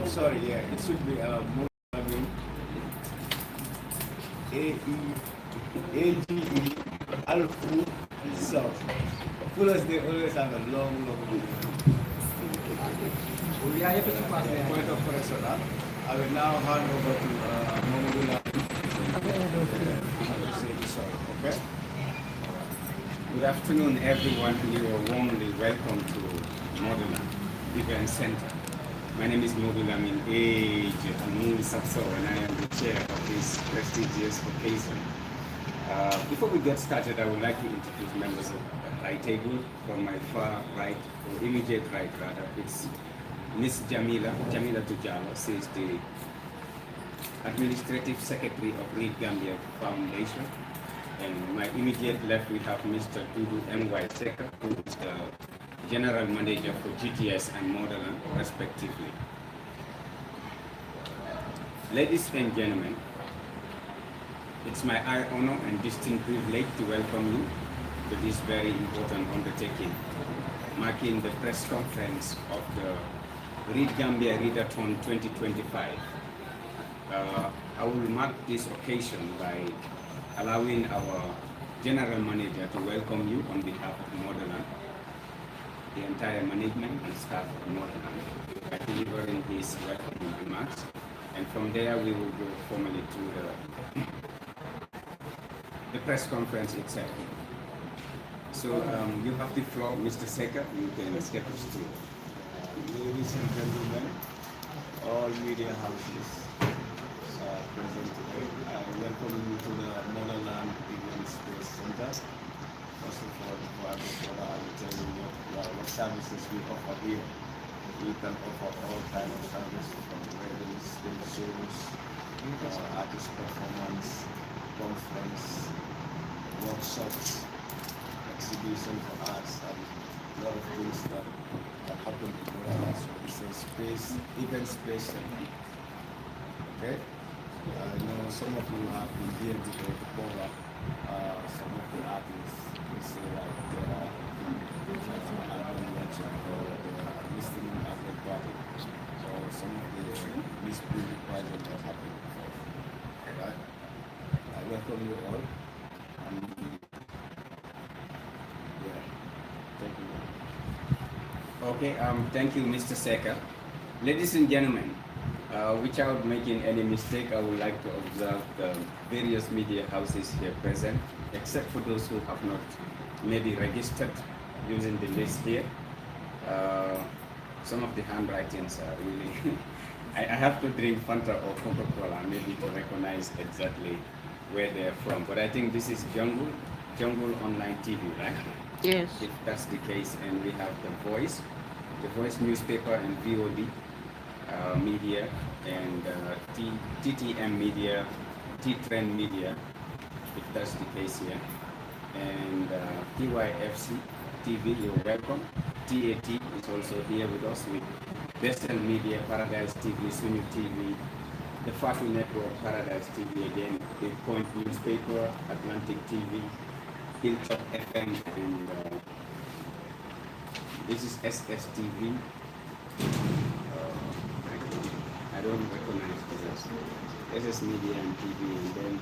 sorry, yeah, it should be Modamin, A-E-A-G-E, Alfu, South. Fullers, they always have a long, long name. Yeah, point of correction. I will now hand over to Momodula to say this all, okay? Good afternoon, everyone. You are warmly welcome to Modula Event Center. My name is Modula Min Age Anul Sapso, and I am the chair of this prestigious occasion. Before we get started, I would like to introduce members of the high table. From my far right, or immediate right rather, it's Miss Jamila Tujalo. She is the Administrative Secretary of Read-A-Thon Foundation. And my immediate left, we have Mr. Dudu M.Y. Seka, who is the General Manager for GTS and Modeland, respectively. Ladies and gentlemen, it's my honor and distinct privilege to welcome you to this very important undertaking, marking the press conference of the Read-A-Thon 2025. I will mark this occasion by allowing our General Manager to welcome you on behalf of Modeland, the entire management and staff of Modeland, by delivering his welcoming remarks. And from there, we will go formally to the press conference itself. So you have the floor, Mr. Seka. You can step us through. Ladies and gentlemen, all media houses present today, I welcome you to the Monoland Event Space Center. First of all, before I will tell you what services we offer here. We can offer all kinds of services from weddings, stage shows, artist performance, conference, workshops, exhibition for arts, and a lot of things that happen to Monoland. So it's a space, event space center. Okay? I know some of you have been here before to call up some of the artists. They say like they are album launch or they are listening at the party. So some of the music projects that happened before. Alright? I welcome you all. And yeah, thank you. Okay, thank you, Mr. Seka. Ladies and gentlemen, without making any mistake, I would like to observe the various media houses here present, except for those who have not maybe registered using the list here. Some of the handwritings are really, I have to drink Fanta or Coca-Cola maybe to recognize exactly where they're from. But I think this is Jungle Online TV, right? Yes. If that's the case, and we have the Voice newspaper and VOD. Media and TTM Media, T-Trend Media, if that's the case here, and TYFC TV, you're welcome. TAT is also here with us with Western Media, Paradise TV, Sunu TV, the Fatu Network, Paradise TV again, Big Point Newspaper, Atlantic TV, Hilltop FM, and this is SSTV. I don't recognize this. SS Media and TV, and then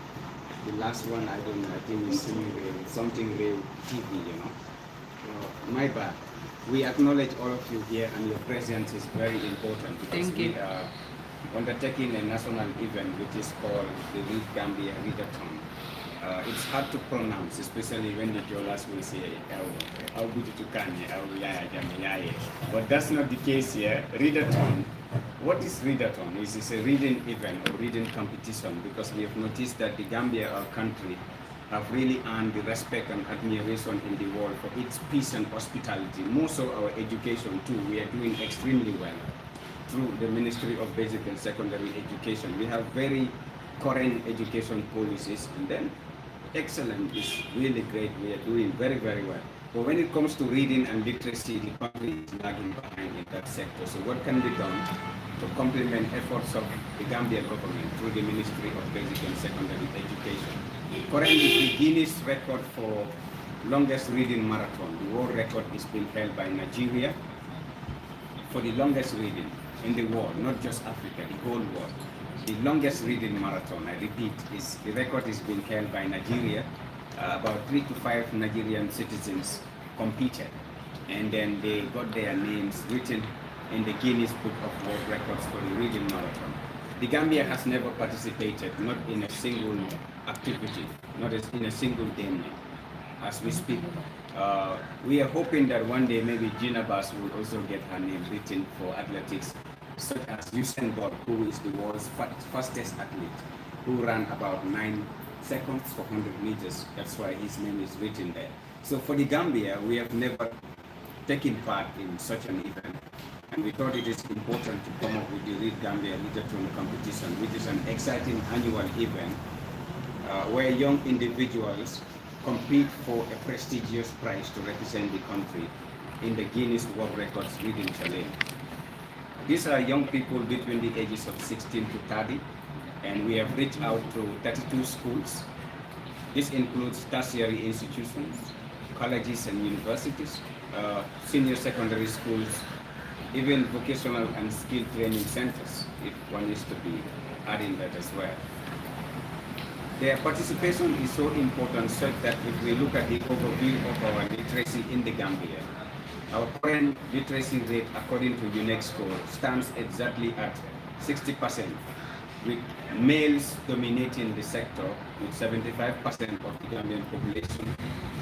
the last one I don't know, I think is something real TV, you know. My bad. We acknowledge all of you here, and your presence is very important because we are undertaking a national event which is called the Read-A-Thon. It's hard to pronounce, especially when the Jolas will say, but that's not the case here. Read-A-Thon. What is Read-A-Thon? It's a reading event or reading competition, because we have noticed that the Gambia, our country, have really earned the respect and admiration in the world for its peace and hospitality. More so our education too. We are doing extremely well through the Ministry of Basic and Secondary Education. We have very current education policies, and then excellent is really great. We are doing very, very well. But when it comes to reading and literacy, the country is lagging behind in that sector. So what can be done to complement efforts of the Gambia government through the Ministry of Basic and Secondary Education? Currently, the Guinness record for longest reading marathon, the world record is being held by Nigeria, for the longest reading in the world, not just Africa, the whole world. The longest reading marathon, I repeat, is the record is being held by Nigeria. About 3 to 5 Nigerian citizens competed, and then they got their names written in the Guinness Book of World Records for the reading marathon. The Gambia has never participated, not in a single activity, not in a single game as we speak. We are hoping that one day maybe Gina Bass will also get her name written for athletics, such as Usain Bolt, who is the world's fastest athlete, who ran about 9 seconds for 100 meters. That's why his name is written there. So for the Gambia, we have never taken part in such an event. And we thought it is important to come up with the Read Gambia Read-A-Thon competition, which is an exciting annual event where young individuals compete for a prestigious prize to represent the country in the Guinness World Records Reading Challenge. These are young people between the ages of 16 to 30, and we have reached out to 32 schools. This includes tertiary institutions, colleges and universities, senior secondary schools, even vocational and skill training centers, if one is to be adding that as well. Their participation is so important such that if we look at the overview of our literacy in the Gambia, our current literacy rate according to UNESCO stands exactly at 60%, with males dominating the sector, with 75% of the Gambian population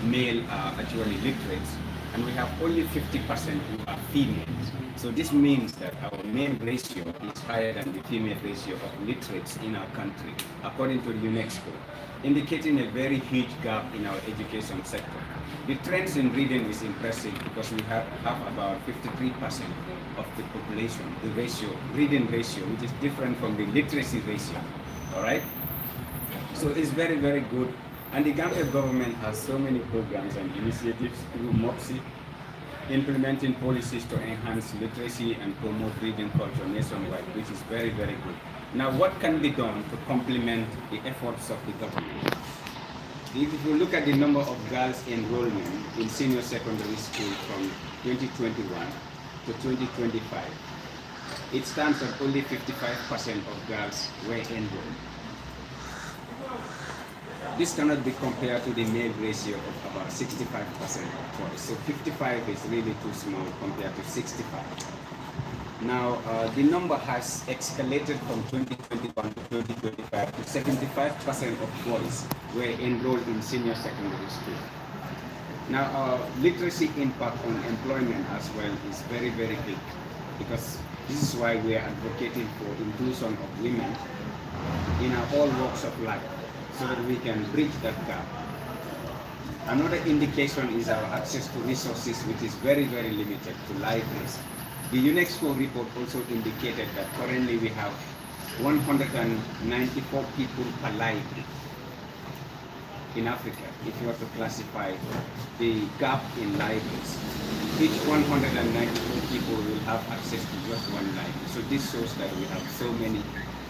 male are actually literate, and we have only 50% who are females. So this means that our male ratio is higher than the female ratio of literates in our country, according to UNESCO, indicating a very huge gap in our education sector. The trends in reading is impressive because we have about 53% of the population, the ratio, reading ratio, which is different from the literacy ratio, all right? So it's very, very good. And the Gambia government has so many programs and initiatives through MOPSI, implementing policies to enhance literacy and promote reading culture nationwide, which is very, very good. Now, what can be done to complement the efforts of the government? If you look at the number of girls enrollment in senior secondary school from 2021 to 2025, it stands at only 55% of girls were enrolled. This cannot be compared to the male ratio of about 65% of boys. So 55 is really too small compared to 65. Now, the number has escalated from 2021 to 2025 to 75% of boys were enrolled in senior secondary school. Now, literacy impact on employment as well is very, very big, because this is why we are advocating for inclusion of women in all walks of life, so that we can bridge that gap. Another indication is our access to resources, which is very, very limited to libraries. The UNESCO report also indicated that currently we have 194 people per library in Africa. If you were to classify the gap in libraries, each 194 people will have access to just one library. So this shows that we have so many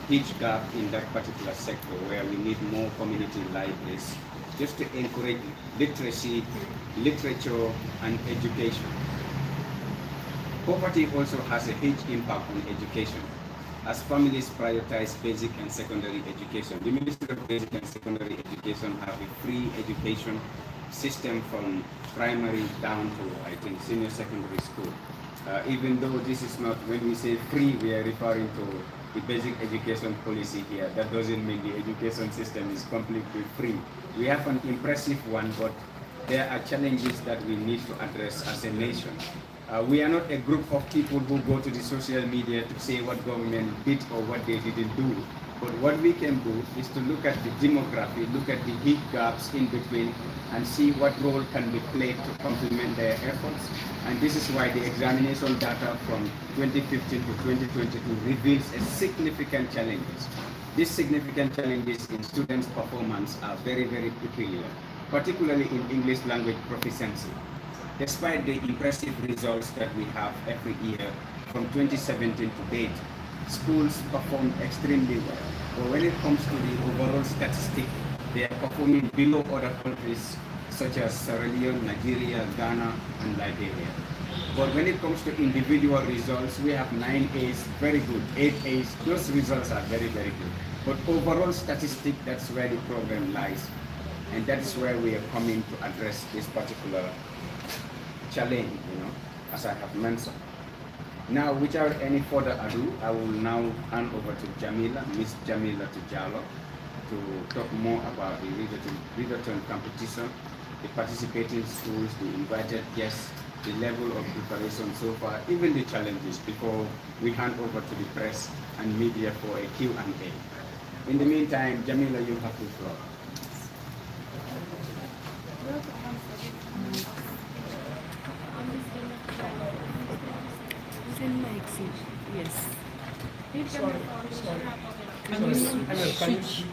huge gap in that particular sector where we need more community libraries just to encourage literacy, literature, and education. Poverty also has a huge impact on education, as families prioritize basic and secondary education. The Ministry of Basic and Secondary Education have a free education system from primary down to, I think, senior secondary school. Even though this is not, when we say free, we are referring to the basic education policy here. That doesn't mean the education system is completely free. We have an impressive one, but there are challenges that we need to address as a nation. We are not a group of people who go to the social media to say what government did or what they didn't do. But what we can do is to look at the demography, look at the big gaps in between, and see what role can be played to complement their efforts. And this is why the examination data from 2015 to 2022 reveals a significant challenges. These significant challenges in students' performance are very, very peculiar, particularly in English language proficiency. Despite the impressive results that we have every year from 2017 to date, schools perform extremely well. But when it comes to the overall statistic, they are performing below other countries such as Sierra Leone, Nigeria, Ghana, and Liberia. But when it comes to individual results, we have 9 A's, very good, 8 A's. Those results are very, very good. But overall statistic, that's where the problem lies. And that is where we are coming to address this particular challenge, as I have mentioned. Now, without any further ado, I will now hand over to Jamila, Miss Jamila Tujalo, to talk more about the Read-A-Thon competition, the participating schools, the invited guests, the level of preparation so far, even the challenges, before we hand over to the press and media for a Q&A. In the meantime, Jamila, you have the floor. Yes. Switch.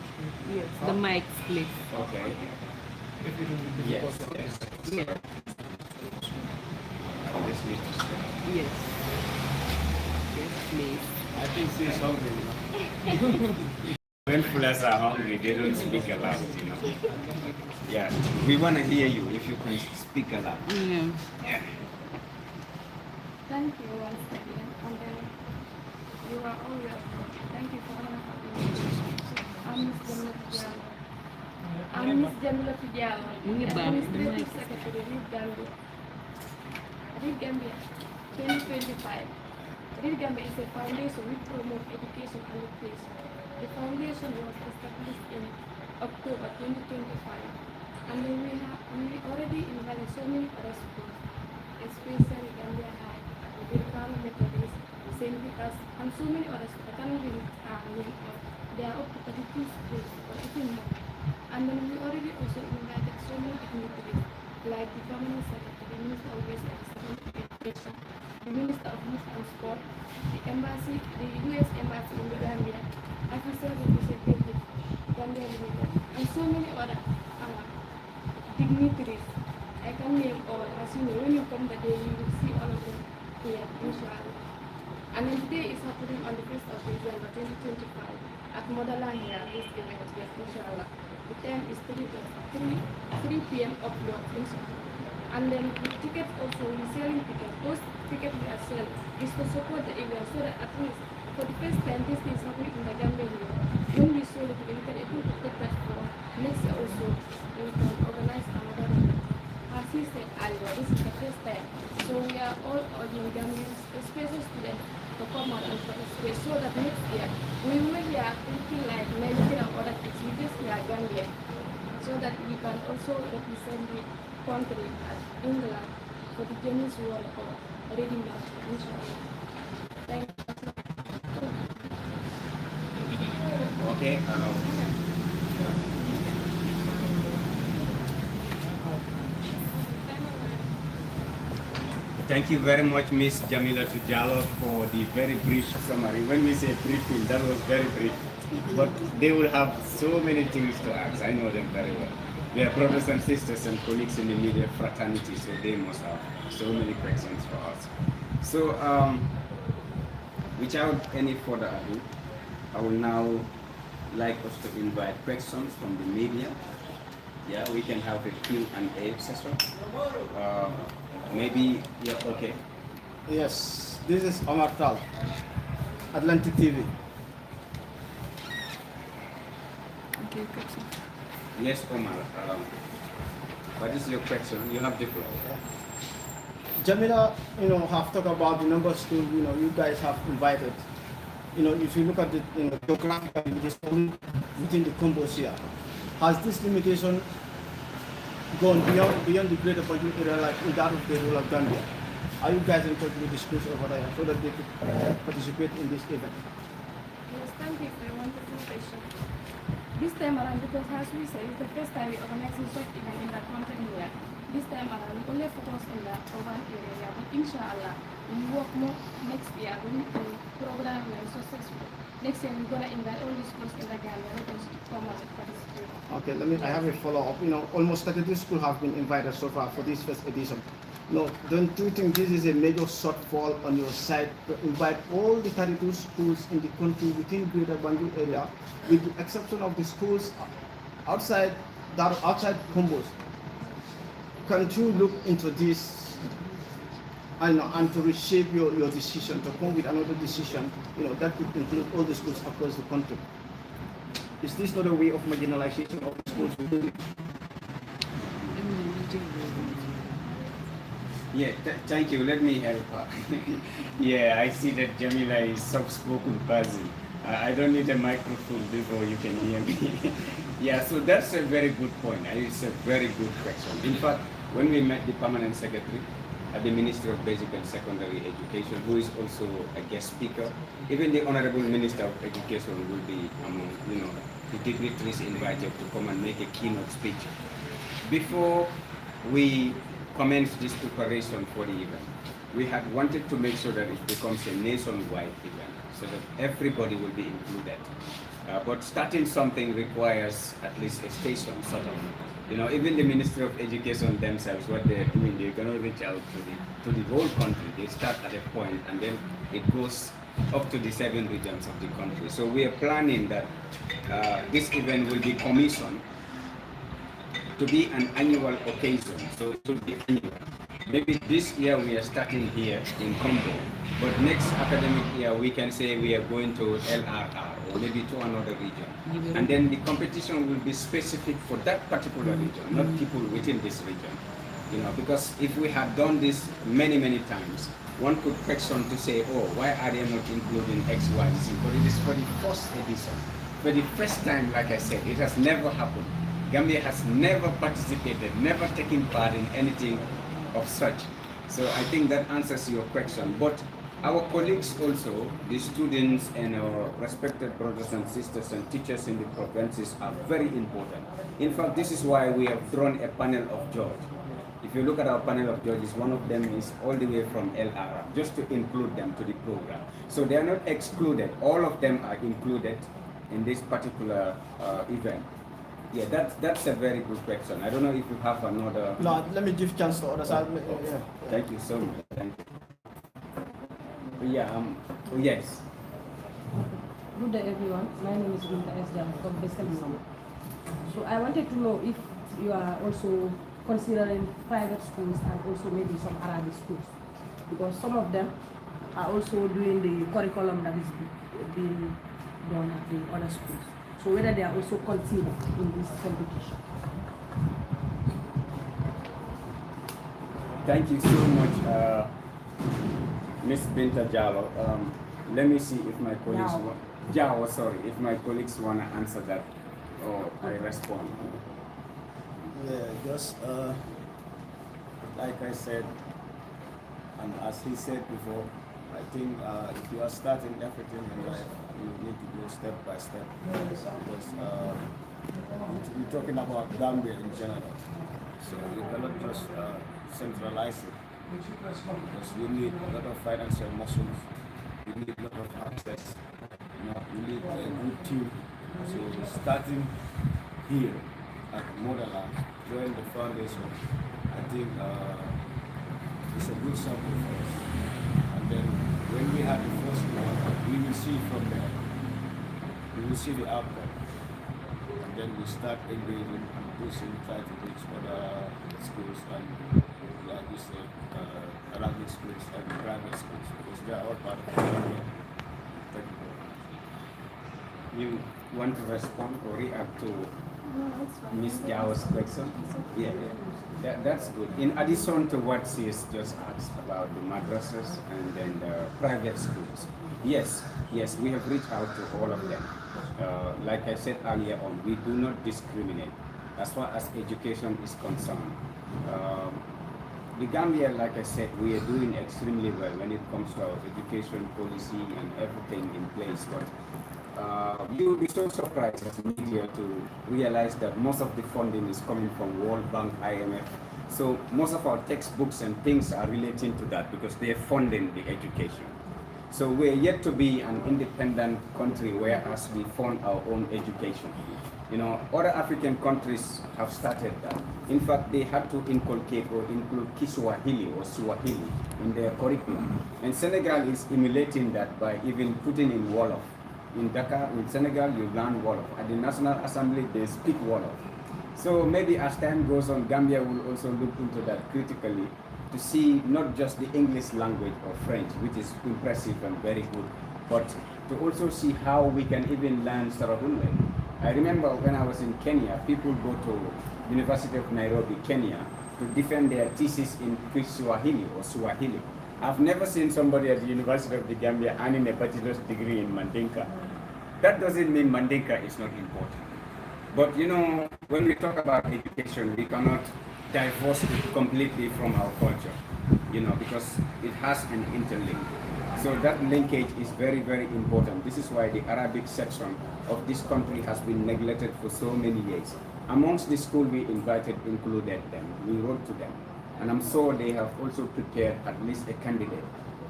Yes. The mic split. Okay. Yes. Yes. Yeah. This needs to stay. Yes. Yes, please. I think she's hungry. When fullers are hungry, they don't speak aloud, Yeah, we want to hear you if you can speak aloud. Yeah. Yeah. Thank you once again, and then you are all welcome. Thank you for having me. I'm Miss Jamila Fidialo. I'm the Administrative Secretary, Read-Gambia. Read-Gambia 2025. Read-Gambia is a foundation which promotes education and literacy. The foundation was established in October 2025, and then we already invited so many other schools, especially Gambia High, Read-A-Thon Methodist, St. Vitus, and so many others. I cannot really they are up to 32 schools or even more. And then we already also invited so many dignitaries like the Permanent Secretary, the Minister of West and Education, the Minister of Youth and Sport, the Embassy, the US Embassy in the Gambia, Officer Representative, Gambia Limited, and so many other dignitaries. I can name all. As you know, when you come the day, you will see all of them here, inshallah. And then today is happening on the 1st of December 2025 at Modaland here, this event, yes, inshallah. The time is 3 p.m. upload, inshallah. And then the tickets also, we're selling tickets. Those tickets we are selling is to support the event so that at least for the first time this is happening in the Gambia here. When we sold it, we can take that for next year also. We can organize another event. As he said earlier, this is the first time. So we are all urging Gambians, especially students, to come out and participate so that next year we will hear thinking like Nigeria and other things. We just hear Gambia so that we can also represent the country as England for the Guinness World of Reading Master, inshallah. Thank you. Okay. Thank you very much, Miss Jamila Tujalo, for the very brief summary. When we say briefing, that was very brief. But they will have so many things to ask. I know them very well. They are brothers and sisters and colleagues in the media fraternity, so they must have so many questions for us. So, without any further ado, I will now like us to invite questions from the media. Yeah, we can have a Q&A session. Maybe, yeah, okay. Yes, this is Omar Tal, Atlantic TV. Okay, question. Yes, Omar. What is your question? You have the floor. Jamila, have talked about the number of schools, you guys have invited. If you look at the geographically, it is only within the combos here. Has this limitation gone beyond the greater Banjul area, like in that of the rule of Gambia? Are you guys in touch with the schools over there so that they could participate in this event? Yes, thank you for a wonderful question. This time around, because as we said, it's the first time we organize such event in that country here. This time around, we only focus in the urban area, but inshallah, we work more next year. We will program and successful. Next year, we're gonna invite all the schools in the Gambia to come and participate. Okay, I have a follow-up. Almost 32 schools have been invited so far for this first edition. Don't you think this is a major shortfall on your side to invite all the 32 schools in the country within Greater Banjul area, with the exception of the schools outside combos? Can't you look into this and to reshape your decision, to come with another decision, that could include all the schools across the country. Is this not a way of marginalization of the schools within it? Yeah, thank you. Let me help her. Yeah, I see that Jamila is soft-spoken person. I don't need a microphone before you can hear me. Yeah, so that's a very good point. It's a very good question. In fact, when we met the permanent secretary at the Ministry of Basic and Secondary Education, who is also a guest speaker, even the Honorable Minister of Education will be among, the dignitaries invited to come and make a keynote speech. Before we commence this preparation for the event, we had wanted to make sure that it becomes a nationwide event so that everybody will be included. But starting something requires at least a station, sort of. Even the Ministry of Education themselves, what they're doing, they're going to reach out to the whole country. They start at a point and then it goes up to the 7 regions of the country. So we are planning that this event will be commissioned to be an annual occasion, so it will be annual. Maybe this year we are starting here in Congo, but next academic year we can say we are going to LRR or maybe to another region. And then the competition will be specific for that particular region, not people within this region. Because if we have done this many, many times, one could question to say, oh, why are they not including X, Y, Z? But it is for the first edition. For the first time, like I said, it has never happened. Gambia has never participated, never taken part in anything of such. So I think that answers your question. But our colleagues also, the students and our respected brothers and sisters and teachers in the provinces are very important. In fact, this is why we have drawn a panel of judges. If you look at our panel of judges, one of them is all the way from LR, just to include them to the program. So they are not excluded. All of them are included in this particular event. Yeah, that's a very good question. I don't know if you have another. No, let me give chance to others. Yeah. Thank you so much. Thank you. Yeah. Yes. Good day, everyone. My name is Binta Esjam from Besselman. So I wanted to know if you are also considering private schools and also maybe some Arabic schools, because some of them are also doing the curriculum that is being done at the other schools. So whether they are also considered in this competition. Thank you so much, Miss Binta Jalo. Let me see if my colleagues if my colleagues want to answer that, or I respond. Yeah, just like I said, and as he said before, I think if you are starting everything in life, you need to go step by step. Because we're talking about Gambia in general. So you cannot just centralize it. Because you need a lot of financial muscles, you need a lot of access, you need a good team. So starting here at Motherland, join the foundation, I think it's a good sample for us. And then when we have the first one, we will see from there. We will see the outcome. And then we start engaging and pushing, try to reach other schools and, like you said, Arabic schools and private schools, because they are all part of the program. You want to respond or react to No, it's fine. Ms. Jao's question? Yeah, that's good. In addition to what she has just asked about the madrasas and then the private schools, yes, we have reached out to all of them. Like I said earlier on, we do not discriminate as far as education is concerned. The Gambia, like I said, we are doing extremely well when it comes to our education policy and everything in place. But you will be so surprised as media to realize that most of the funding is coming from World Bank, IMF. So most of our textbooks and things are relating to that because they are funding the education. So we're yet to be an independent country whereas we fund our own education. Other African countries have started that. In fact, they had to inculcate or include Kiswahili or Swahili in their curriculum. And Senegal is emulating that by even putting in Wolof. In Dakar, in Senegal, you learn Wolof. At the National Assembly, they speak Wolof. So maybe as time goes on, Gambia will also look into that critically to see not just the English language or French, which is impressive and very good, but to also see how we can even learn Sarahunwe. I remember when I was in Kenya, people go to University of Nairobi, Kenya, to defend their thesis in Kiswahili or Swahili. I've never seen somebody at the University of the Gambia earning a bachelor's degree in Mandinka. That doesn't mean Mandinka is not important. But you know, when we talk about education, we cannot divorce it completely from our culture, you know, because it has an interlink. So that linkage is very, very important. This is why the Arabic section of this country has been neglected for so many years. Amongst the school we invited included them. We wrote to them. And I'm sure they have also prepared at least a candidate.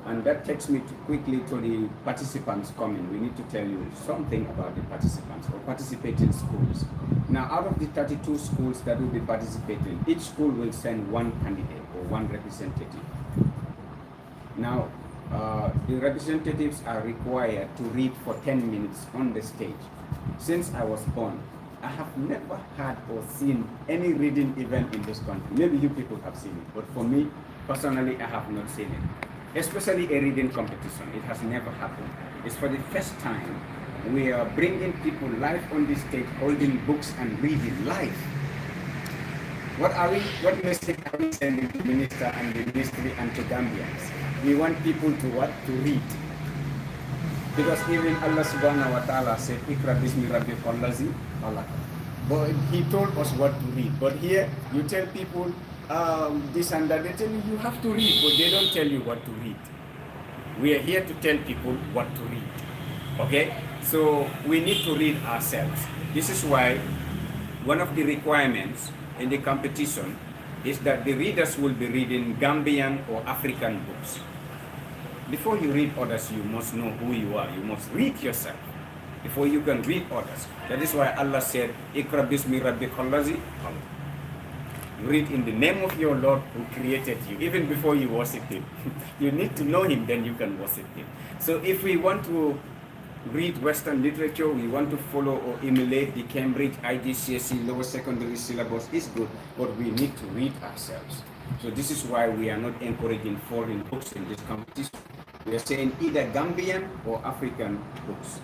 And that takes me quickly to the participants coming. We need to tell you something about the participants or participating schools. Now, out of the 32 schools that will be participating, each school will send one candidate or one representative. Now, the representatives are required to read for 10 minutes on the stage. Since I was born, I have never had or seen any reading event in this country. Maybe you people have seen it, but for me, personally, I have not seen it. Especially a reading competition. It has never happened. It's for the first time we are bringing people live on this stage, holding books and reading live. What message are we sending to the minister and the ministry and to Gambians? We want people to what? To read. Because even Allah subhanahu wa ta'ala said, Ikra bismi rabbika allazi khalaq. But he told us what to read. But here, you tell people this and that, they tell you you have to read, but they don't tell you what to read. We are here to tell people what to read. Okay? So we need to read ourselves. This is why one of the requirements in the competition is that the readers will be reading Gambian or African books. Before you read others, you must know who you are. You must read yourself before you can read others. That is why Allah said, Ikra bismi rabbika allazi khalaq. You read in the name of your Lord who created you, even before you worship Him. You need to know Him, then you can worship Him. So if we want to read Western literature, we want to follow or emulate the Cambridge IGCSE lower secondary syllabus, is good, but we need to read ourselves. So this is why we are not encouraging foreign books in this competition. We are saying either Gambian or African books.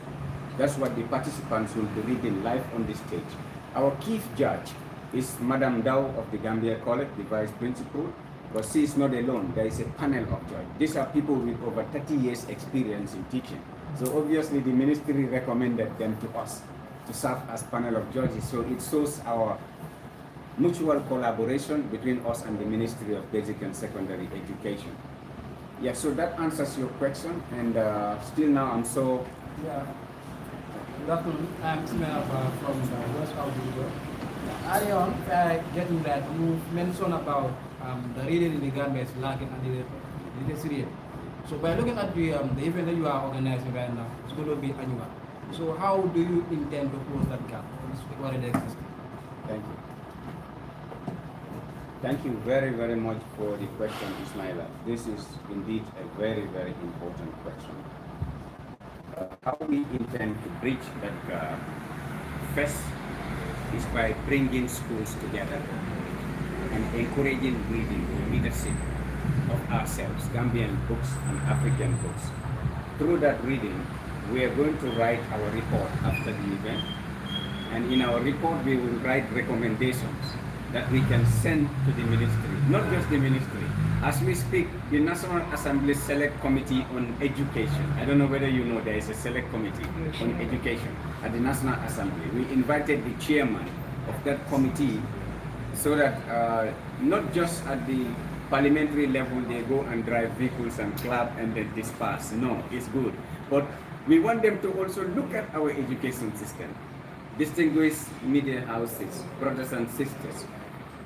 That's what the participants will be reading live on the stage. Our chief judge is Madam Dow of the Gambia College, the vice principal, but she is not alone. There is a panel of judges. These are people with over 30 years experience in teaching. So obviously the ministry recommended them to us to serve as panel of judges. So it shows our mutual collaboration between us and the Ministry of Basic and Secondary Education. Yeah, so that answers your question, and still now I'm so... Yeah. Good afternoon. I'm Ismail from the West South Region. Earlier on, getting that you mentioned about the reading in the Gambia is lacking and the literacy rate. So by looking at the event that you are organizing right now, it's going to be annual. So how do you intend to close that gap? It's already existing. Thank you. Thank you very, very much for the question, Ismaila. This is indeed a very, very important question. How we intend to bridge that gap first is by bringing schools together and encouraging reading or leadership of ourselves, Gambian books and African books. Through that reading, we are going to write our report after the event, and in our report we will write recommendations that we can send to the ministry, not just the ministry. As we speak, the National Assembly Select Committee on Education, I don't know whether you know there is a select committee on education at the National Assembly. We invited the chairman of that committee so that not just at the parliamentary level they go and drive vehicles and clap and then disperse. No, it's good. But we want them to also look at our education system. Distinguished media houses, brothers and sisters,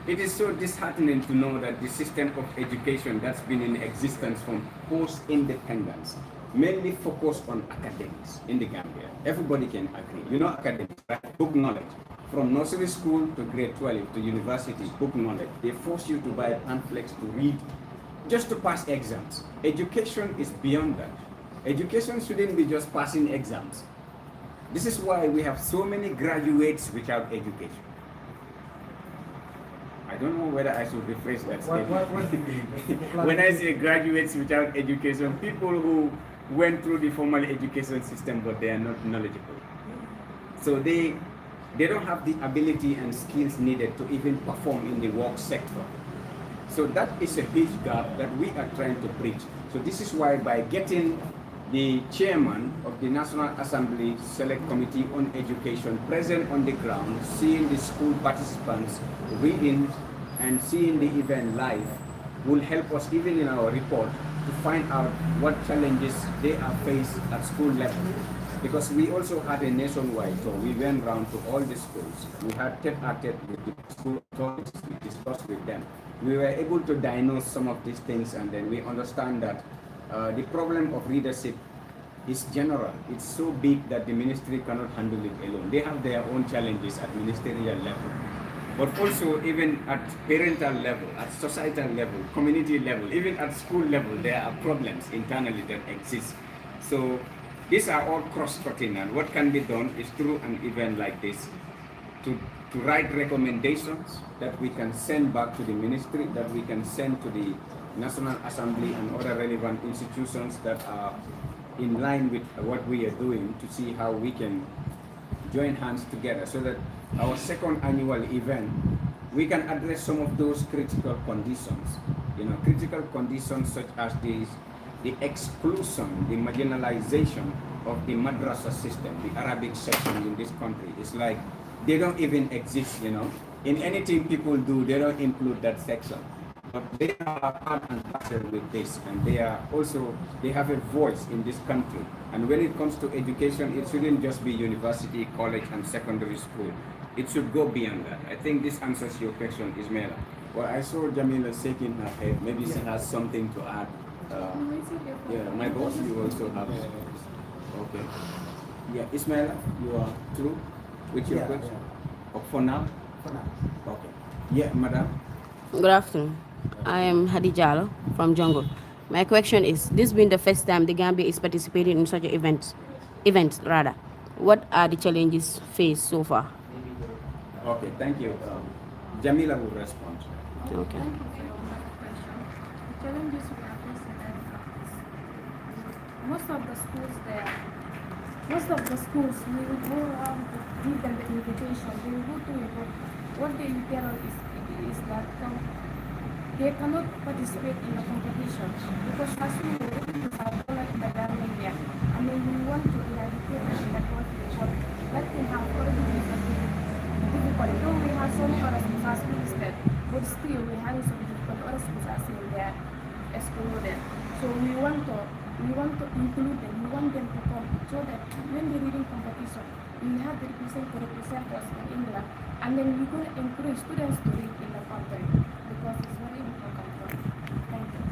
it is so disheartening to know that the system of education that's been in existence from post-independence mainly focused on academics in the Gambia. Everybody can agree. You know academics, right? Book knowledge. From nursery school to grade 12 to university, book knowledge. They force you to buy pamphlets to read just to pass exams. Education is beyond that. Education shouldn't be just passing exams. This is why we have so many graduates without education. I don't know whether I should rephrase that What do you statement. mean? When I say graduates without education, people who went through the formal education system but they are not knowledgeable. So they don't have the ability and skills needed to even perform in the work sector. So that is a huge gap that we are trying to bridge. So this is why by getting the chairman of the National Assembly Select Committee on Education present on the ground, seeing the school participants reading and seeing the event live will help us even in our report to find out what challenges they are faced at school level. Because we also had a nationwide tour. We went around to all the schools. We had tete-a-tete with the school authorities. We discussed with them. We were able to diagnose some of these things, and then we understand that the problem of readership is general. It's so big that the ministry cannot handle it alone. They have their own challenges at ministerial level. But also even at parental level, at societal level, community level, even at school level, there are problems internally that exist. So these are all cross-cutting, and what can be done is through an event like this to write recommendations that we can send back to the ministry, that we can send to the National Assembly and other relevant institutions that are in line with what we are doing, to see how we can join hands together so that our second annual event, we can address some of those critical conditions. Critical conditions such as the exclusion, the marginalization of the madrasa system, the Arabic section in this country. It's like they don't even exist, In anything people do, they don't include that section. But they are part and parcel with this, and they have a voice in this country. And when it comes to education, it shouldn't just be university, college, and secondary school. It should go beyond that. I think this answers your question, Ismaila. Well, I saw Jamila shaking her head. Maybe she has something to add. Yeah, my boss, you also have. Okay. Yeah, Ismaila, you are through with your question? Oh, for now? For now. Okay. Yeah, madam. Good afternoon. I am Hadi Jallo from Jungle. My question is, this being the first time the Gambia is participating in such an events rather, what are the challenges faced so far? Okay, thank you. Jamila will respond. Okay. Thank you for your question. The challenges we are facing is most of the schools, we will go around to give them the invitation. They will go to it, but what they tell is that they cannot participate in the competition because as we know, we have followed in the Gambia. I mean, we want to eradicate them in the country, but that thing has already been difficult. Though we have some other schools as listed, but still we have some difficult other schools are still there excluded. So we want to include them. We want them to come so that when the reading competition, we have the representatives in England, and then we're going to encourage students to read in the country because it's very important for them. Thank you.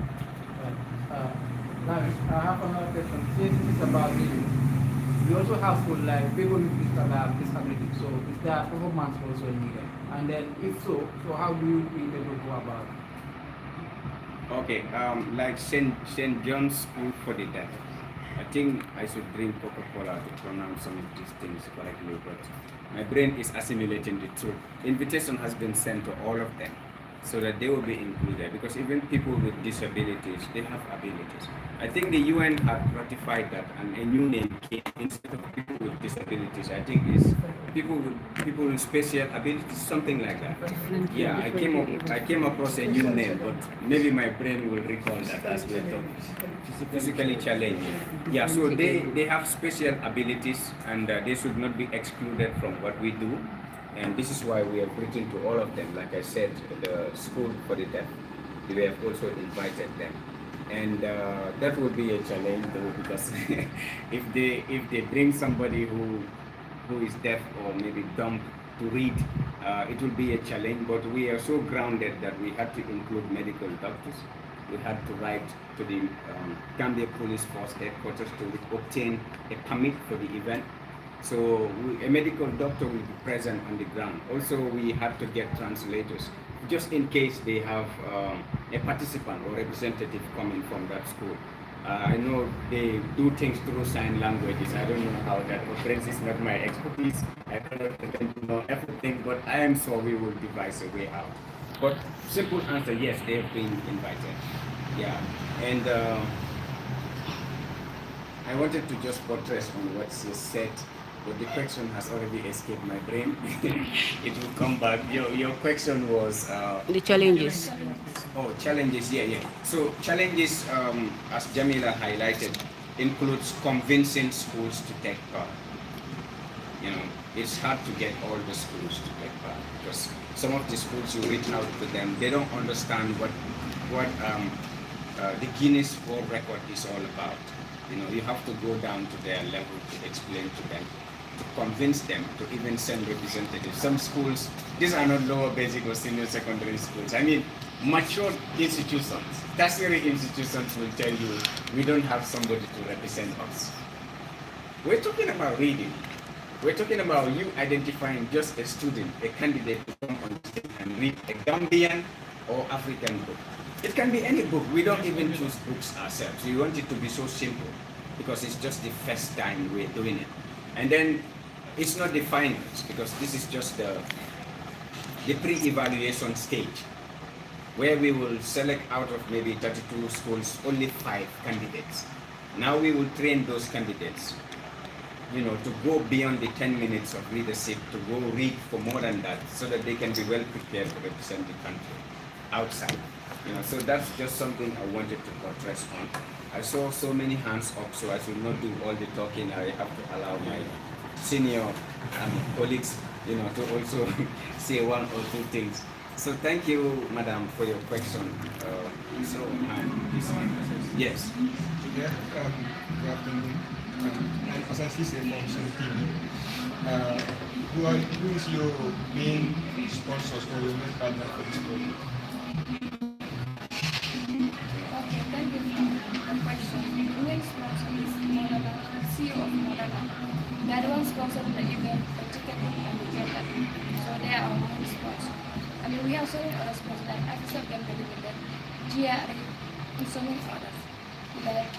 Now, I have another question. Since it's about reading, we also have school like people with disability. So is there performance also needed? And then if so how do you think they will go about it? Okay, like St. John's School for the Deaf. I think I should drink Coca-Cola to pronounce some of these things correctly, but my brain is assimilating the truth. Invitation has been sent to all of them so that they will be included, because even people with disabilities, they have abilities. I think the UN had ratified that, and a new name came instead of people with disabilities. I think it's people with special abilities, something like that. Yeah, I came across a new name, but maybe my brain will recall that as we're talking. Physically challenged. Yeah, so they have special abilities, and they should not be excluded from what we do. And this is why we have written to all of them. Like I said, the school for the deaf, we have also invited them. And that would be a challenge though, because if they bring somebody who is deaf or maybe dumb to read, it will be a challenge. But we are so grounded that we had to include medical doctors. We had to write to the Gambia Police Force headquarters to obtain a permit for the event. So a medical doctor will be present on the ground. Also, we had to get translators, just in case they have a participant or representative coming from that school. I know they do things through sign languages. I don't know how that operates. It's not my expertise. I cannot pretend to know everything, but I am sure we will devise a way out. But simple answer, yes, they have been invited. Yeah, and I wanted to just buttress on what you said, but the question has already escaped my brain. It will come back. Your question was The challenges. oh, challenges. Yeah, yeah. So challenges, as Jamila highlighted, includes convincing schools to take part. You know, it's hard to get all the schools to take part because some of the schools you reach out to them, they don't understand what the Guinness World Record is all about. You know, you have to go down to their level to explain to them, to convince them to even send representatives. Some schools, these are not lower basic or senior secondary schools. I mean, mature institutions, tertiary institutions will tell you, we don't have somebody to represent us. We're talking about reading. We're talking about you identifying just a student, a candidate to come on stage and read a Gambian or African book. It can be any book. We don't even choose books ourselves. We want it to be so simple because it's just the first time we're doing it. And then it's not the finals because this is just the pre-evaluation stage where we will select out of maybe 32 schools only 5 candidates. Now we will train those candidates, you know, to go beyond the 10 minutes of leadership, to go read for more than that so that they can be well prepared to represent the country outside. You know, so that's just something I wanted to buttress on. I saw so many hands up, so I should not do all the talking. I have to allow my senior colleagues, you know, to also say 1 or 2 things. So thank you, Madam, for your question. Yes. Yeah, good afternoon. As I see from team, who is your main sponsors or your main partner for this project? Okay, thank you for the question. The main sponsor is Modana, CEO of Modana. They are the ones sponsoring the event, the ticketing and the catering. So they are our main sponsor. I mean, we have so many other sponsors like Access Gambia Limited, GRA, and so many others. Like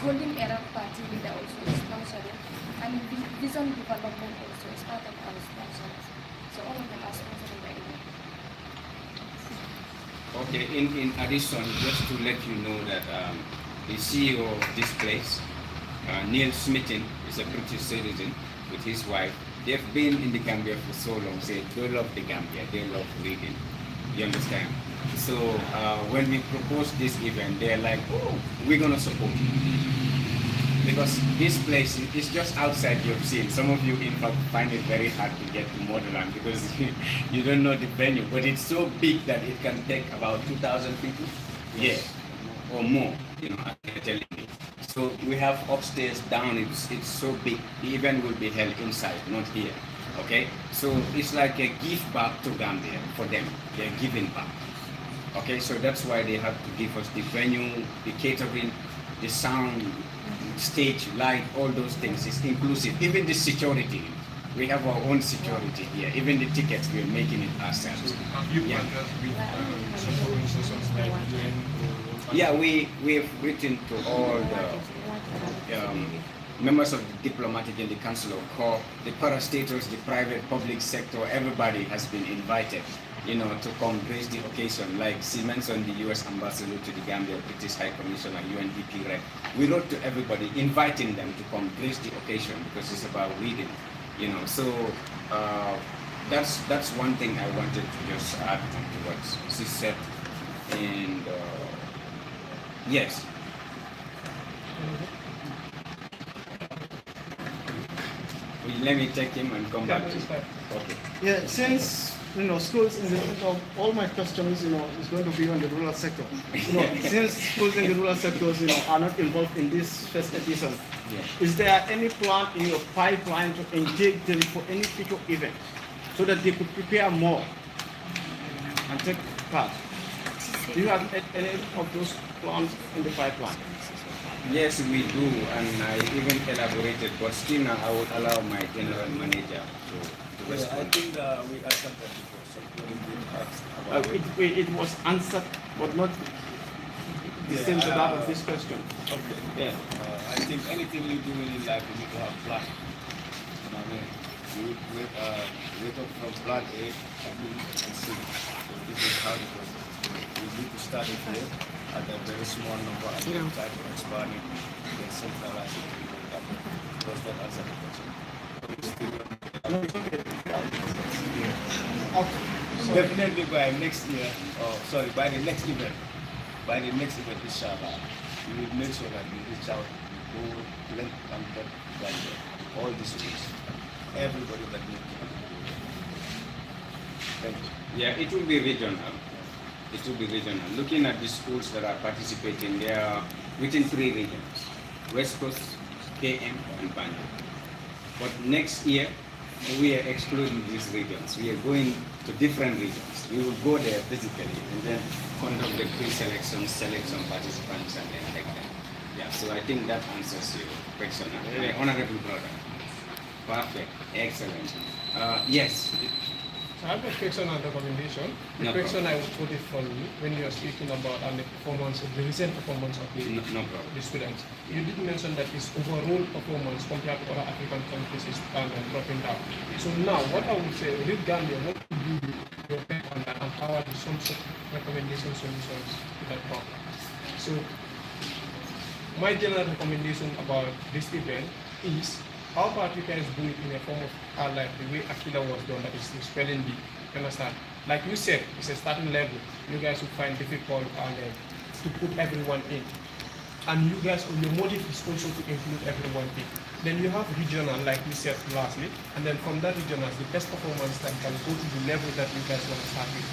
Golden Era Party, they are also sponsoring. And Vision Development also is part of our sponsors. So all of them are sponsoring the event. Okay, in addition, just to let you know that the CEO of this place, Neil Smithin, is a British citizen with his wife. They've been in the Gambia for so long, they love the Gambia, they love reading, you understand? So when we proposed this event, they're like, oh, we're gonna support you. Because this place is just outside your scene. Some of you, in fact, find it very hard to get to Motherland because you don't know the venue. But it's so big that it can take about 2,000 people, yeah, or more. You know, I'm telling you. So we have upstairs, down. It's so big. The event will be held inside, not here. Okay. So it's like a gift back to Gambia for them. They're giving back. Okay. So that's why they have to give us the venue, the catering, the sound, stage, light, all those things is inclusive. Even the security, we have our own security here. Even the tickets, we're making it ourselves. So have you partnered with some organizations like UN or... Yeah, we've written to all the members of the diplomatic and the council of corps, the parastatals, the private public sector. Everybody has been invited, you know, to come grace the occasion. Like she mentioned, the U.S. ambassador to the Gambia, British High Commissioner, UNDP Rep. We wrote to everybody, inviting them to come grace the occasion because it's about reading, you know. So that's one thing I wanted to just add to what she said. And yes. Let me take him and come back to you. Okay. Yeah, since schools in the all my questions is going to be on the rural sector. Since schools in the rural sectors are not involved in this first edition, is there any plan in your pipeline to engage them for any future event so that they could prepare more and take part? Do you have any of those plans in the pipeline? Yes, we do, and I even elaborated, but still now I would allow my general manager to respond. I think we answered that before. So we did ask about It was answered, but not the same to that of this question. Okay. Yeah. I think anything you do in life, you need to have plan. You know what I mean? We talk from plan A, B, and C. So this is how the process. We need to start it here at a very small number and then try to expand it, then centralize it. Does that answer the question? Definitely by next year, by the next event, inshallah, we will make sure that we reach out, we go length and breadth by all the schools, everybody that needs to. Thank you. Yeah, it will be regional. It will be regional. Looking at the schools that are participating, they are within 3 regions: West Coast, KM, and Banjul. But next year, we are excluding these regions. We are going to different regions. We will go there physically and then conduct the pre-selection, select some participants, and then take them. Yeah, so I think that answers your question. My honorable brother. Perfect. Excellent. Yes. So I have a question on recommendation. The No question I would put it for you when you are speaking about the performance, the recent performance of the, No problem. the students. You did mention that its overall performance compared to other African countries is dropping down. So now, what I would say, with Gambia, what would you do your take on that, and how are the some sort of recommendation solutions to that problem? So, my general recommendation about this event is how about you guys do it in a form of like the way Aquila was done, that is the spelling bee. You understand? Like you said, it's a starting level. You guys will find difficult to put everyone in. And you guys, your motive is also to include everyone in. Then you have regional, like you said lastly, and then from that regional, the best performance that can go to the level that you guys want to start with.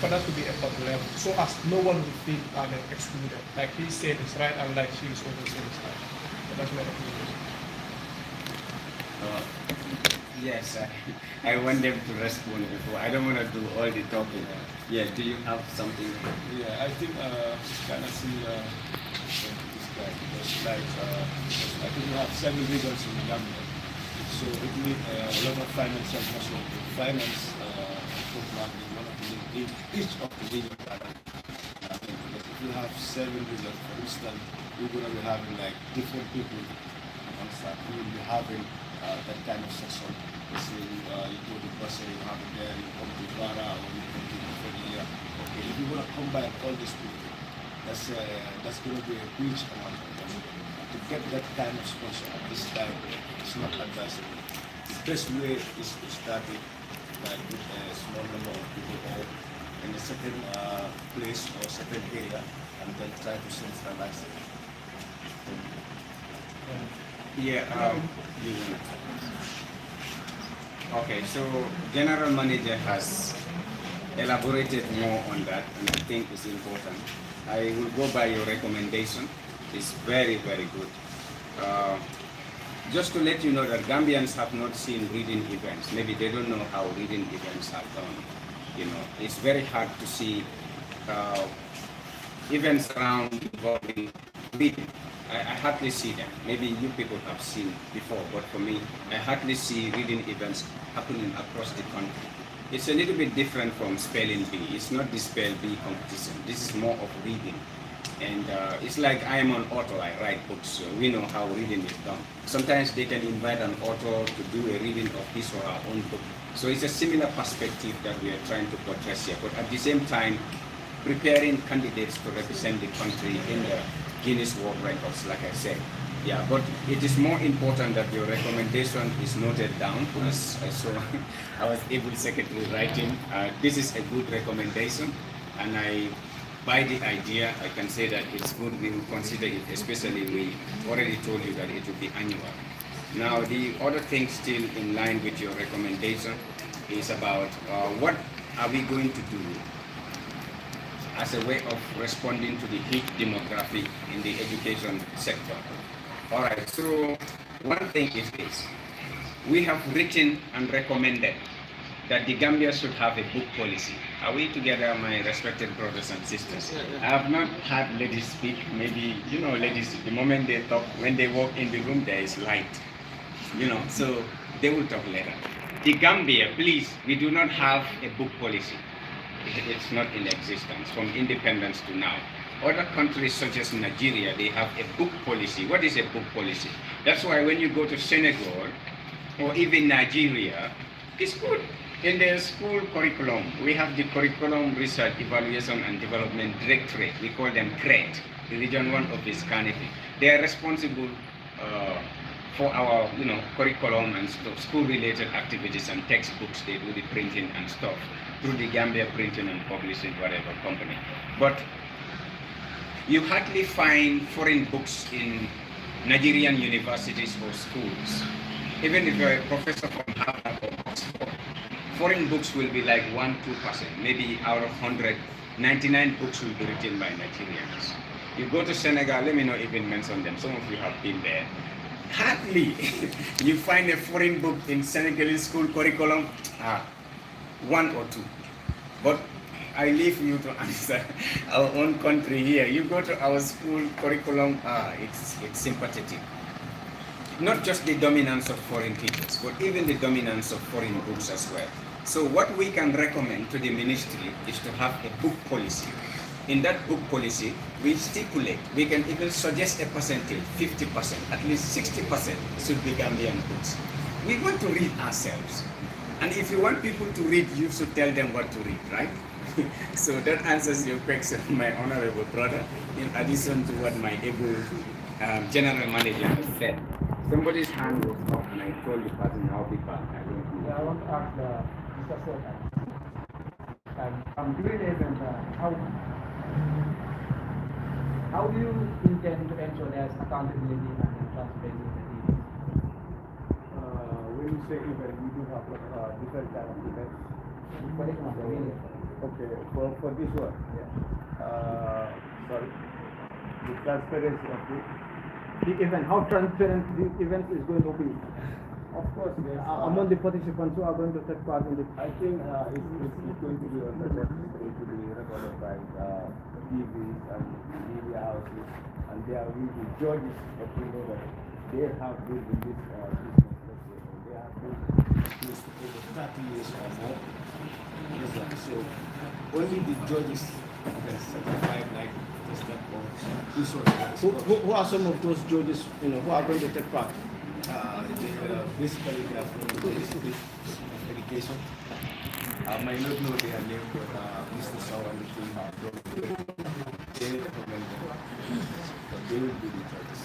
For that to be a top level, so as no one will feel excluded. Like he said, it's right, and like she is also saying it's right. So that's my recommendation. Yes, I want them to respond before. I don't want to do all the talking. Yeah, do you have something? Yeah, I think kind of similar to this guy because I think we have 7 regions in Gambia, so it needs a lot of financial muscle. Finance program is one of the each of the regions. Because if you have 7 regions, for instance, you're going to be having like different people on staff. You will be having that kind of section. Let's say you go to Bussy, you have it there, you come to Vara, or you come to Korea. Okay, if you want to combine all these people, that's going to be a huge amount of money. To get that kind of sponsor at this time, it's not advisable. The best way is to start it by with a small number of people or in a certain place or certain area, and then try to centralize it. Yeah. Okay, so General Manager has elaborated more on that, and I think it's important. I will go by your recommendation. It's very, very good. Just to let you know that Gambians have not seen reading events. Maybe they don't know how reading events are done. You know, it's very hard to see events around involving reading. I hardly see them. Maybe you people have seen before, but for me, I hardly see reading events happening across the country. It's a little bit different from spelling bee. It's not the spell bee competition. This is more of reading. And it's like I am an author, I write books, so we know how reading is done. Sometimes they can invite an author to do a reading of his or her own book. So it's a similar perspective that we are trying to portray here, but at the same time, preparing candidates to represent the country in the Guinness World Records, like I said. Yeah, but it is more important that your recommendation is noted down, as I saw I was able secretary writing. This is a good recommendation, and I buy the idea. I can say that it's good. We will consider it, especially we already told you that it will be annual. Now, the other thing still in line with your recommendation is about what are we going to do as a way of responding to the heat demographic in the education sector. All right, so one thing is this. We have written and recommended that the Gambia should have a book policy. Are we together, my respected brothers and sisters? I have not had ladies speak. Maybe, you know, ladies, the moment they talk, when they walk in the room, there is light. You know, so they will talk later. The Gambia, please, we do not have a book policy. It's not in existence from independence to now. Other countries such as Nigeria, they have a book policy. What is a book policy? That's why when you go to Senegal or even Nigeria, It's good. In the school curriculum, we have the Curriculum Research Evaluation and Development Directorate. We call them CRED, the Region 1 of this Carnegie. They are responsible for our, curriculum and school-related activities and textbooks. They do the printing and stuff through the Gambia Printing and Publishing, whatever company. But you hardly find foreign books in Nigerian universities or schools. Even if you're a professor from Harvard or Oxford, foreign books will be like 1-2%, maybe out of 100, 99 books will be written by Nigerians. You go to Senegal, let me not even mention them, some of you have been there. Hardly you find a foreign book in Senegalese school curriculum, 1 or 2. But I leave you to answer our own country here. You go to our school curriculum, it's sympathetic. Not just the dominance of foreign teachers, but even the dominance of foreign books as well. So what we can recommend to the ministry is to have a book policy. In that book policy, we stipulate, we can even suggest a percentage, 50%, at least 60% should be Gambian books. We want to read ourselves. And if you want people to read, you should tell them what to read, right? So that answers your question, my honorable brother, in addition to what my able general manager has said. Somebody's hand was up and I told the person how be back. I want to ask Mr. Sota. During the event, how do you intend to ensure there's accountability and transparency in the event? When you say event, we do have different kind of events. For example, Okay, for this one, sorry, the transparency of the event, how transparent the event is going to be. Of course, among the participants who are going to take part in it. I think it's going to be on the left, it's going to be recorded by TVs and media houses, and they are really judges, but we know that they have been in this business, let's say, or they have been in this over 30 years or more. So only the judges can certify like this that this one. Who are some of those judges, who are going to take part? Basically, they are from the Ministry of Education. I might not know their name, but Mr. Shaw and the team are they recommend them. But they will be the judges.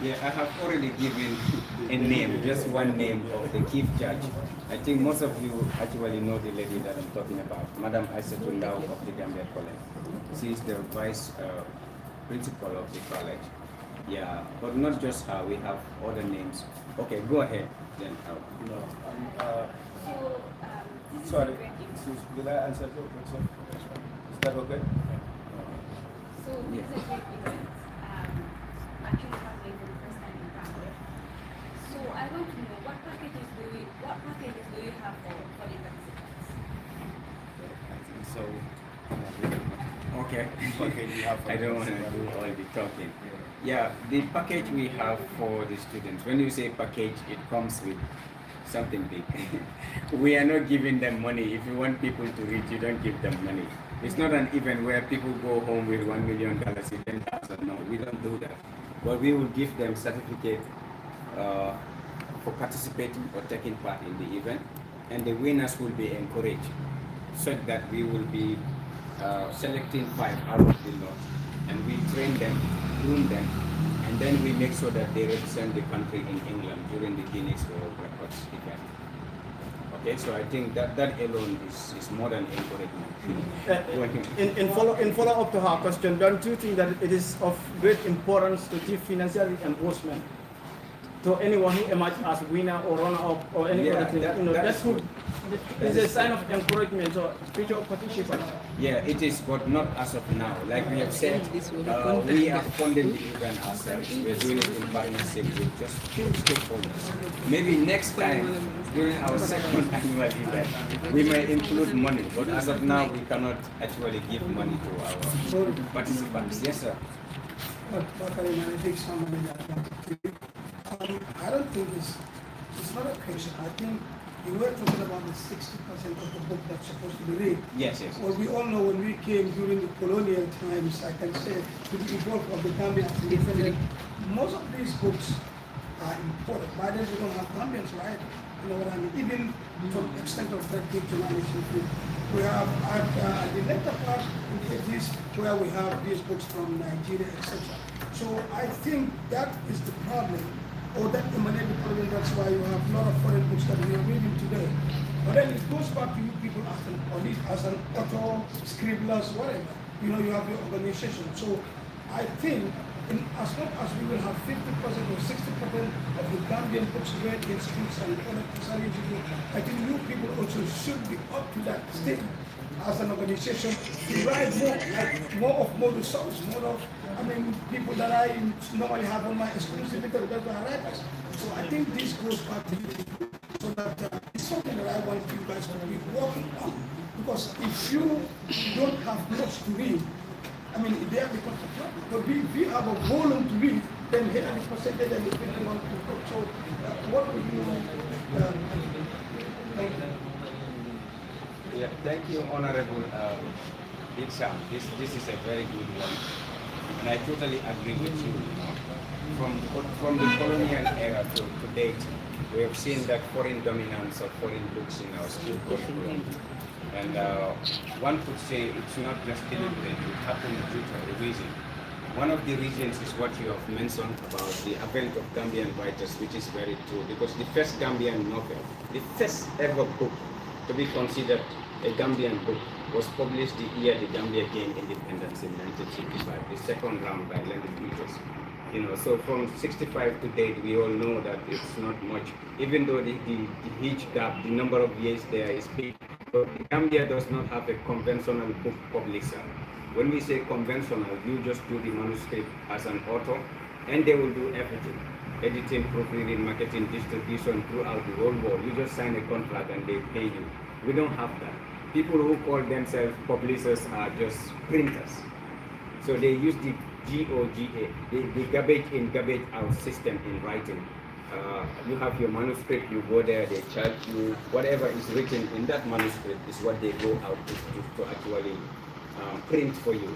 Yeah, I have already given a name, just one name of the chief judge. I think most of you actually know the lady that I'm talking about, Madam Aisatundao of the Gambia College. She is the vice principal of the college. Yeah, but not just her, we have other names. Okay, go ahead then. Sorry, did I answer your question? Is that okay? So these are great events. Actually happening for the first time in Gambia. So I want to know what packages do you have for the participants? So Okay. we have I don't want to do all the talking. Yeah, the package we have for the students, when you say package, it comes with something big. We are not giving them money. If you want people to read, you don't give them money. It's not an event where people go home with $1 million, 10,000. No, we don't do that. But we will give them certificate for participating or taking part in the event, and the winners will be encouraged, so that we will be selecting 5 out of the lot, and we train them, groom them, and then we make sure that they represent the country in England during the Guinness World Records event. Okay, so I think that alone is more than encouragement. In follow up to her question, don't you think that it is of great importance to give financial reimbursement to anyone who emerges as winner or runner-up or any other thing? That's good. It's a sign of encouragement to future participants. Yeah, it is, but not as of now. Like we have said, we are funding the event ourselves. We're doing it in partnership with just few stakeholders. Maybe next time, during our second annual event, we may include money, but as of now, we cannot actually give money to our participants. Yes, sir. I don't think it's not a question. I think you were talking about the 60% of the book that's supposed to be read. Yes, yes. Well, we all know when we came during the colonial times, I can say, to the epoch of the Gambia independence, most of these books imported. By then we don't have Gambians, right? You know what I mean? Even to the extent of that big journalism, we have at the later part in the 80s where we have these books from Nigeria, etc. So I think that is the problem, or that emanates the problem. That's why you have a lot of foreign books that we are reading today. But then it goes back to you people as an author, scribblers, whatever. You know, you have your organization. So I think as long as we will have 50% or 60% of the Gambian books read in schools and other places, I think you people also should be up to that stage as an organization to write more, like more resources, more of, I mean, people that I normally have on my exclusive because that's my writers. So I think this goes back to you, so that it's something that I want you guys to be working on. Because if you don't have much to read, I mean, there becomes a problem. But if we have a volume to read, then here are the percentage and the people want to go. So what would you Yeah, thank you, Honorable Iksam. This is a very good one. And I totally agree with you. From the colonial era to date, we have seen that foreign dominance of foreign books in our school curriculum. And one could say it's not just deliberate, it happened due to a reason. One of the reasons is what you have mentioned about the advent of Gambian writers, which is very true, because the first Gambian novel, the first ever book to be considered a Gambian book, was published the year the Gambia gained independence in 1965, the second round by Leonard Peters. You know, so from 65 to date, we all know that it's not much, even though the huge gap, the number of years there is big. But Gambia does not have a conventional book publisher. When we say conventional, you just do the manuscript as an author, and they will do everything. Editing, proofreading, marketing, distribution throughout the whole world. You just sign a contract and they pay you. We don't have that. People who call themselves publishers are just printers. So they use the GOGA, the garbage in, garbage out system in writing. You have your manuscript, you go there, they charge you, whatever is written in that manuscript is what they go out to actually print for you.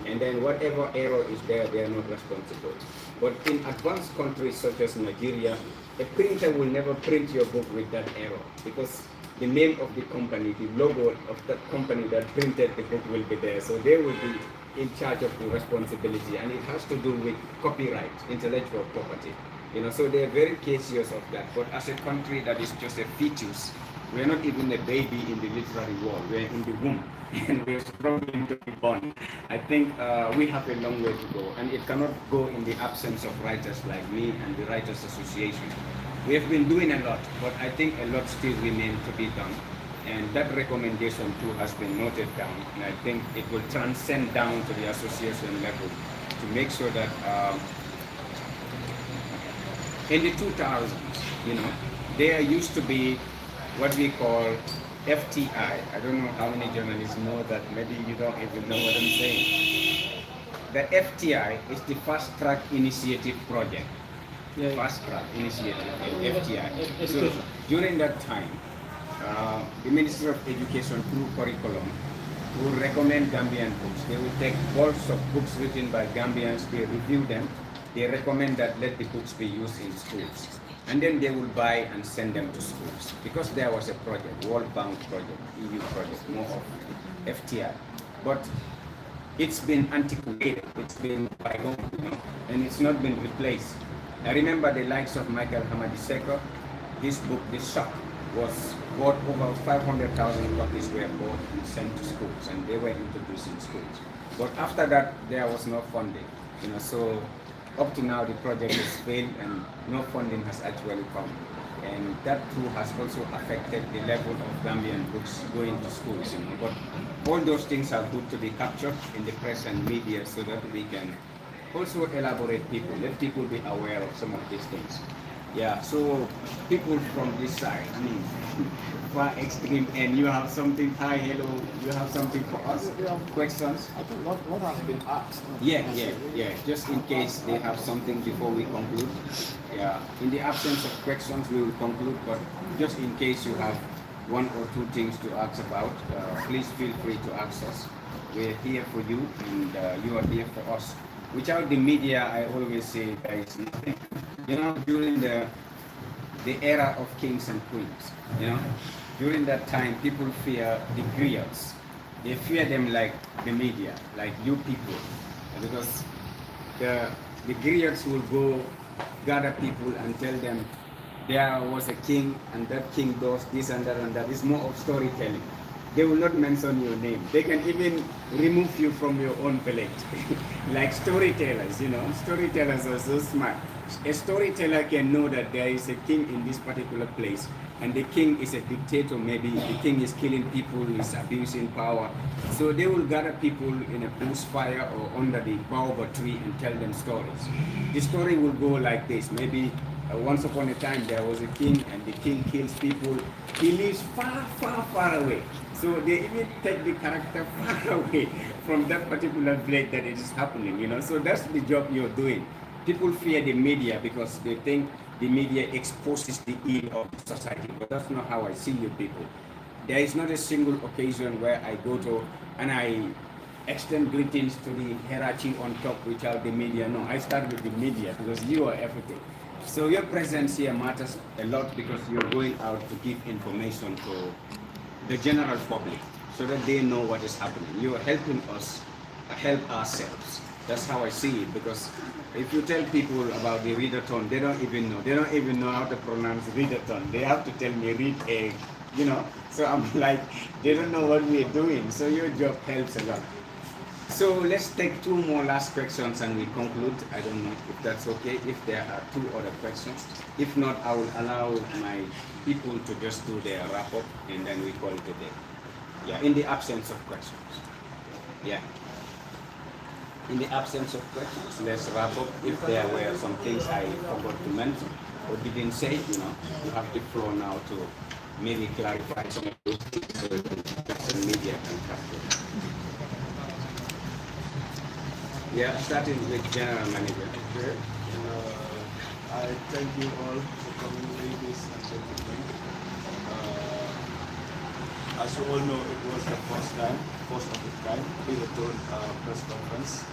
And then whatever error is there, they are not responsible. But in advanced countries such as Nigeria, a printer will never print your book with that error, because the name of the company, the logo of that company that printed the book will be there. So they will be in charge of the responsibility, and it has to do with copyright, intellectual property. You know, so they're very cautious of that. But as a country that is just a fetus, we're not even a baby in the literary world. We're in the womb, and we're struggling to be born. I think we have a long way to go, and it cannot go in the absence of writers like me and the Writers Association. We have been doing a lot, but I think a lot still remains to be done. And that recommendation too has been noted down, and I think it will transcend down to the association level to make sure that in the 2000s, you know, there used to be what we call FTI. I don't know how many journalists know that. Maybe you don't even know what I'm saying. The FTI is the Fast Track Initiative Project. Yeah. Fast Track Initiative, FTI. So during that time, the Ministry of Education through curriculum will recommend Gambian books. They will take bulks of books written by Gambians, they review them, they recommend that let the books be used in schools. And then they will buy and send them to schools. Because there was a project, World Bank project, EU project, more of FTI. But it's been antiquated, it's been bygone, you know, and it's not been replaced. I remember the likes of Michael Hamadiseko, this book, The Shock, was bought, over 500,000 copies were bought and sent to schools, and they were introduced in schools. But after that, there was no funding, you know, so up to now the project has failed and no funding has actually come. And that too has also affected the level of Gambian books going to schools, you know. But all those things are good to be captured in the press and media so that we can also elaborate people, let people be aware of some of these things. Yeah, so people from this side, I mean, far extreme, and you have something, hi, hello, you have something for us? Questions? I think what has been asked. Yeah, just in case they have something before we conclude. Yeah, in the absence of questions, we will conclude, but just in case you have one or two things to ask about, please feel free to ask us. We're here for you, and you are here for us. Without the media, I always say there is nothing. You know, during the era of kings and queens, you know, during that time, people fear the griots. They fear them like the media, like you people, because the the griots will go gather people and tell them there was a king and that king does this and that and that. It's more of storytelling. They will not mention your name. They can even remove you from your own village. Like storytellers, you know, storytellers are so smart. A storyteller can know that there is a king in this particular place and the king is a dictator, maybe the king is killing people, is abusing power. So they will gather people in a bushfire or under the baobab tree and tell them stories. The story will go like this. Maybe once upon a time there was a king and the king kills people. He lives far, far, far away. So they even take the character far away from that particular village that it is happening, you know. So that's the job you're doing. People fear the media because they think the media exposes the ill of the society, but that's not how I see you people. There is not a single occasion where I go to and I extend greetings to the hierarchy on top without the media. No, I start with the media because you are everything. So your presence here matters a lot because you're going out to give information to the general public so that they know what is happening. You are helping us help ourselves. That's how I see it, because if you tell people about the Read-A-Thon, they don't even know. They don't even know how to pronounce Read-A-Thon. They have to tell me read a, you know. So I'm like, they don't know what we're doing. So your job helps a lot. So let's take two more last questions and we conclude. I don't know if that's okay, if there are two other questions. If not, I will allow my people to just do their wrap up and then we call it a day. Yeah, in the absence of questions. Yeah. In the absence of questions, let's wrap up. If there were some things I forgot to mention or didn't say, you know, you have the floor now to maybe clarify some of those things so the social media can capture. Yeah, starting with General Manager. Okay. I thank you all for coming, ladies and gentlemen. As you all know, it was the first of its kind, Read-A-Thon press conference.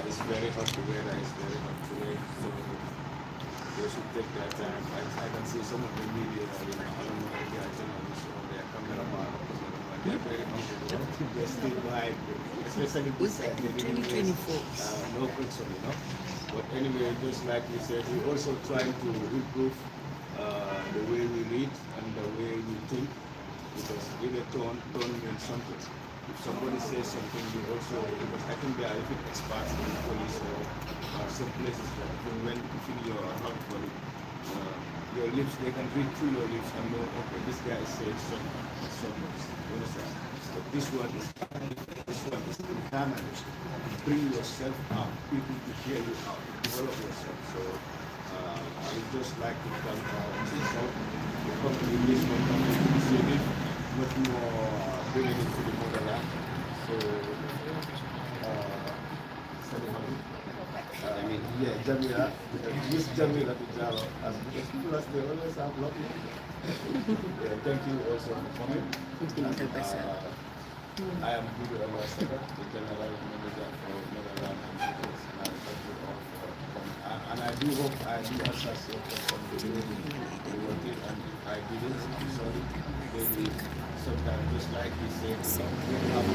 It's very hot, the weather is very hot today, so they should take their time. I can see some of the media, you know, I don't know if they are journalists or they are cameraman, they are very hungry. They still like, especially this side, they didn't waste, no friction, you know. But anyway, just like we said, we're also trying to improve the way we read and the way we think, because Read-A-Thon means something. If somebody says something, you also, because I think they are even experts in police or some places that even when you feel you're not funny, your lips, they can read through your lips and know, okay, this guy is saying so much. You understand? But this one is permanent. Bring yourself out, people to hear you out, develop yourself. So I would just like to thank the company, this company, initiative, much more bringing it to the motherland. So, yeah, Jamila, use Jamila to Jalo, as people as they always have luck. Yeah, thank you also for coming. And, I am Gudu Ambassador, the General Manager for Motherland and Peoples, and I thank you all for coming. And I do hope I do answer some questions the way we wanted, and if I didn't, I'm sorry. Maybe sometimes, just like he said, we have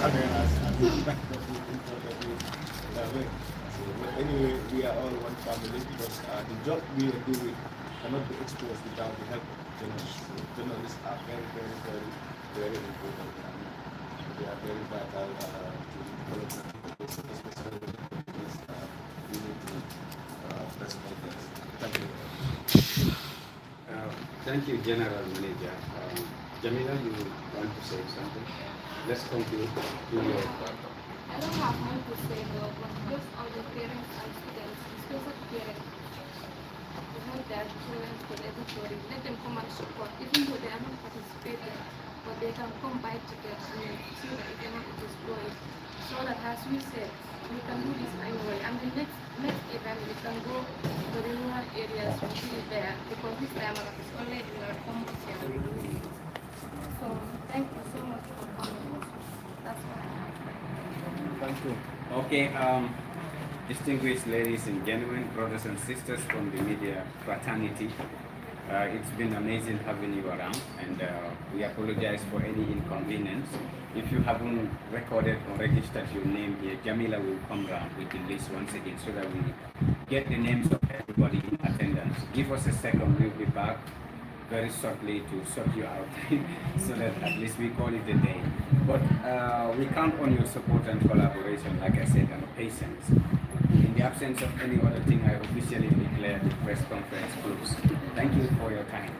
cameras and the back of it in front of it that way. So, but anyway, we are all one family because the job we are doing cannot be exposed without the help of journalists. So journalists are very, very, very, very important, and they are very vital to the development of the business, especially because we need to respect this. Thank you. Thank you, General Manager. Jamila, you want to say something? Let's conclude to your part. I don't have much to say though, but just all the parents and students, especially parents, to help their children to laboratory, let them come and support, even though they are not participating, but they can come buy tickets and see that if they want to explore it. So that, as we said, we can do this annually, and the next event we can go to the rural areas which is there, because this time is only in our commercial. So thank you so much for coming. That's why I have. Thank you. Okay, distinguished ladies and gentlemen, brothers and sisters from the media fraternity, it's been amazing having you around, and we apologize for any inconvenience. If you haven't recorded or registered your name here, Jamila will come round with the list once again so that we get the names of everybody in attendance. Give us a second, we'll be back very shortly to sort you out so that at least we call it a day. But we count on your support and collaboration, like I said, and patience. In the absence of any other thing, I officially declare the press conference closed. Thank you for your time.